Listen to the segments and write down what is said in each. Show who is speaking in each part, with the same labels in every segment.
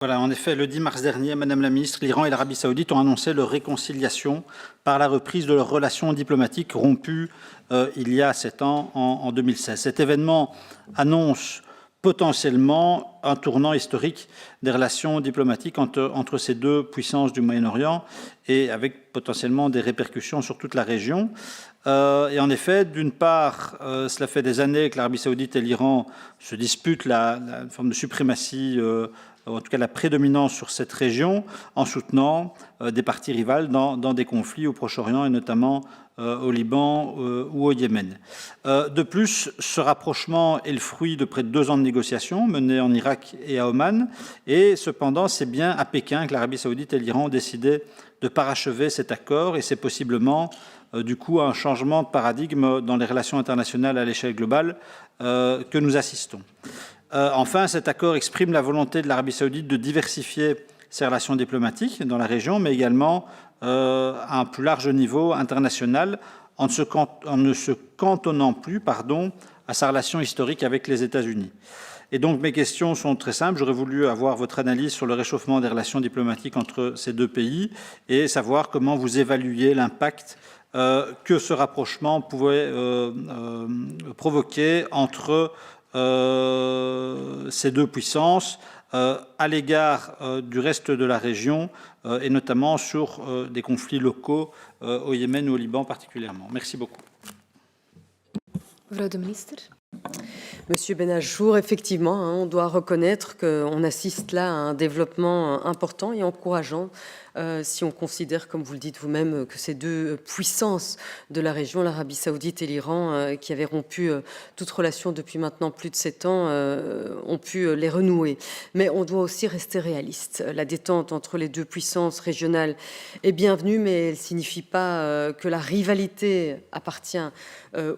Speaker 1: Voilà, en effet, le 10 mars dernier, Madame la Ministre, l'Iran et l'Arabie saoudite ont annoncé leur réconciliation par la reprise de leurs relations diplomatiques rompues il y a 7 ans, en 2016. Cet événement annonce potentiellement un tournant historique des relations diplomatiques entre ces deux puissances du Moyen-Orient et avec potentiellement des répercussions sur toute la région. Et en effet, d'une part, cela fait des années que l'Arabie saoudite et l'Iran se disputent la forme de suprématie, en tout cas la prédominance sur cette région, en soutenant des parties rivales dans des conflits au Proche-Orient et notamment au Liban ou au Yémen. De plus, ce rapprochement est le fruit de près de 2 ans de négociations menées en Irak et à Oman. Et cependant, c'est bien à Pékin que l'Arabie saoudite et l'Iran ont décidé de parachever cet accord. Et c'est possiblement, du coup, un changement de paradigme dans les relations internationales à l'échelle globale que nous assistons. Enfin, cet accord exprime la volonté de l'Arabie saoudite de diversifier ses relations diplomatiques dans la région, mais également à un plus large niveau international, en ne se cantonnant plus à sa relation historique avec les États-Unis. Et donc mes questions sont très simples. J'aurais voulu avoir votre analyse sur le réchauffement des relations diplomatiques entre ces deux pays et savoir comment vous évaluez l'impact que ce rapprochement pouvait provoquer entre ces deux puissances à l'égard du reste de la région et notamment sur des conflits locaux au Yémen ou au Liban particulièrement. Merci beaucoup.
Speaker 2: Mevrouw de minister.
Speaker 3: Monsieur Benachour, effectivement, on doit reconnaître qu'on assiste là à un développement important et encourageant si on considère, comme vous le dites vous-même, que ces deux puissances de la région, l'Arabie saoudite et l'Iran, qui avaient rompu toute relation depuis maintenant plus de 7 ans, ont pu les renouer. Mais on doit aussi rester réaliste. La détente entre les deux puissances régionales est bienvenue, mais elle ne signifie pas que la rivalité appartient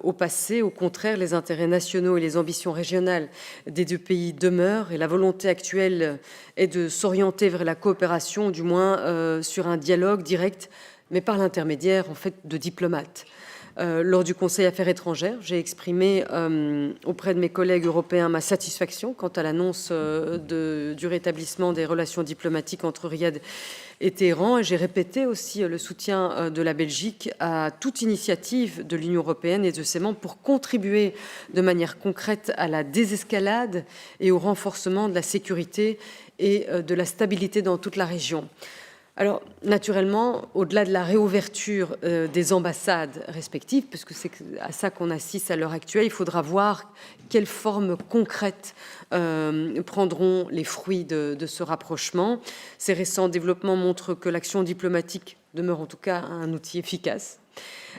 Speaker 3: au passé. Au contraire, les intérêts nationaux et les ambitions régionales des deux pays demeurent et la volonté actuelle est de s'orienter vers la coopération, du moins sur un dialogue direct, mais par l'intermédiaire en fait de diplomates. Lors du Conseil Affaires étrangères, j'ai exprimé auprès de mes collègues européens ma satisfaction quant à l'annonce du rétablissement des relations diplomatiques entre Riyad et Téhéran. Et j'ai répété aussi le soutien de la Belgique à toute initiative de l'Union européenne et de ses membres pour contribuer de manière concrète à la désescalade et au renforcement de la sécurité et de la stabilité dans toute la région. Alors, naturellement, au-delà de la réouverture des ambassades respectives, puisque c'est à ça qu'on assiste à l'heure actuelle, il faudra voir quelles formes concrètes prendront les fruits de ce rapprochement. Ces récents développements montrent que l'action diplomatique demeure en tout cas un outil efficace,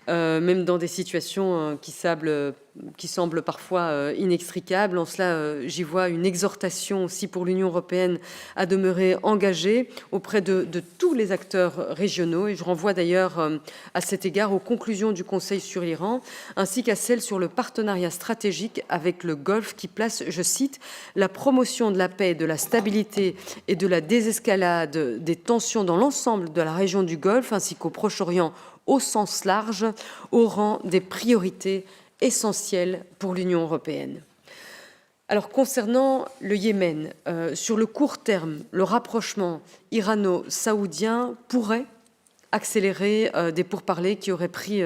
Speaker 3: même dans des situations qui semblent parfois inextricables. En cela, j'y vois une exhortation aussi pour l'Union européenne à demeurer engagée auprès de tous les acteurs régionaux. Et je renvoie d'ailleurs à cet égard aux conclusions du Conseil sur l'Iran, ainsi qu'à celles sur le partenariat stratégique avec le Golfe qui place, je cite, « la promotion de la paix, de la stabilité et de la désescalade des tensions dans l'ensemble de la région du Golfe ainsi qu'au Proche-Orient au sens large, au rang des priorités essentielles pour l'Union européenne. » Alors, concernant le Yémen, sur le court terme, le rapprochement irano-saoudien pourrait accélérer des pourparlers qui auraient pris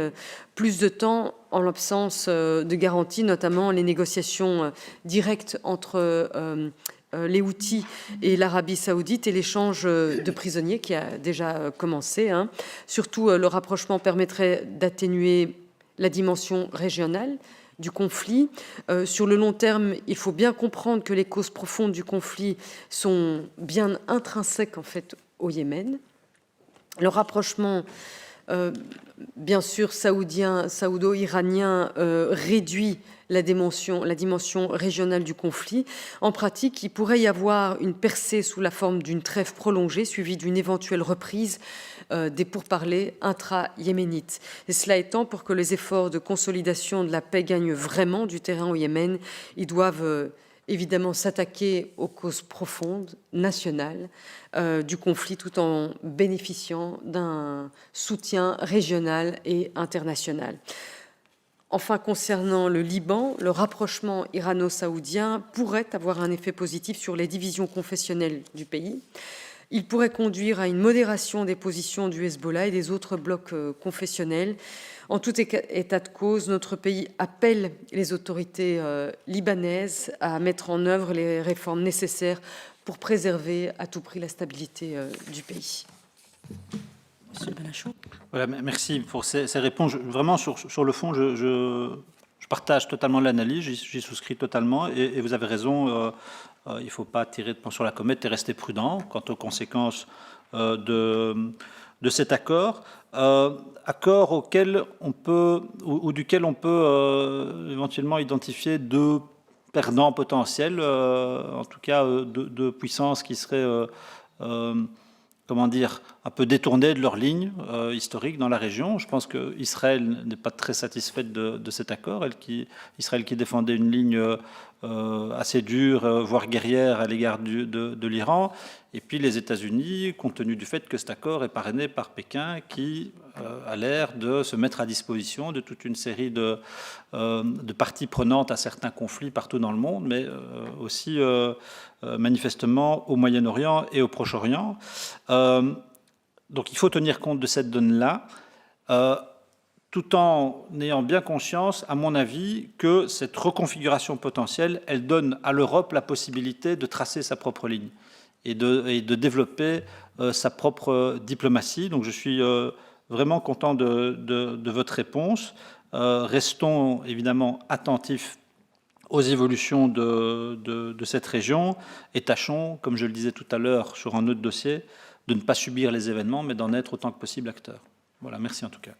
Speaker 3: plus de temps en l'absence de garanties, notamment les négociations directes entre les Houthis et l'Arabie saoudite et l'échange de prisonniers qui a déjà commencé. Surtout, le rapprochement permettrait d'atténuer la dimension régionale du conflit. Sur le long terme, il faut bien comprendre que les causes profondes du conflit sont bien intrinsèques en fait au Yémen. Le rapprochement, bien sûr, saoudo-iranien réduit la dimension régionale du conflit. En pratique, il pourrait y avoir une percée sous la forme d'une trêve prolongée suivie d'une éventuelle reprise des pourparlers intra-yéménites. Et cela étant, pour que les efforts de consolidation de la paix gagnent vraiment du terrain au Yémen, ils doivent évidemment s'attaquer aux causes profondes, nationales, du conflit tout en bénéficiant d'un soutien régional et international. Enfin, concernant le Liban, le rapprochement irano-saoudien pourrait avoir un effet positif sur les divisions confessionnelles du pays. Il pourrait conduire à une modération des positions du Hezbollah et des autres blocs confessionnels. En tout état de cause, notre pays appelle les autorités libanaises à mettre en œuvre les réformes nécessaires pour préserver à tout prix la stabilité du pays. Monsieur Benachou.
Speaker 1: Voilà, merci pour ces réponses. Vraiment, sur le fond, je partage totalement l'analyse, j'y souscris totalement, et vous avez raison, il ne faut pas tirer de plomb sur la comète et rester prudent quant aux conséquences de cet accord. Accord auquel on peut, ou duquel on peut éventuellement identifier deux perdants potentiels, en tout cas deux puissances qui seraient comment dire, un peu détournés de leur ligne historique dans la région. Je pense qu'Israël n'est pas très satisfaite de cet accord. Israël qui défendait une ligne assez dure, voire guerrière à l'égard de l'Iran. Et puis les États-Unis, compte tenu du fait que cet accord est parrainé par Pékin, qui a l'air de se mettre à disposition de toute une série de parties prenantes à certains conflits partout dans le monde, mais aussi manifestement au Moyen-Orient et au Proche-Orient. Donc il faut tenir compte de cette donne-là, tout en ayant bien conscience, à mon avis, que cette reconfiguration potentielle, elle donne à l'Europe la possibilité de tracer sa propre ligne et de développer sa propre diplomatie. Donc je suis vraiment content de votre réponse. Restons évidemment attentifs aux évolutions de cette région et tâchons, comme je le disais tout à l'heure sur un autre dossier, de ne pas subir les événements, mais d'en être autant que possible acteur. Voilà, merci en tout cas.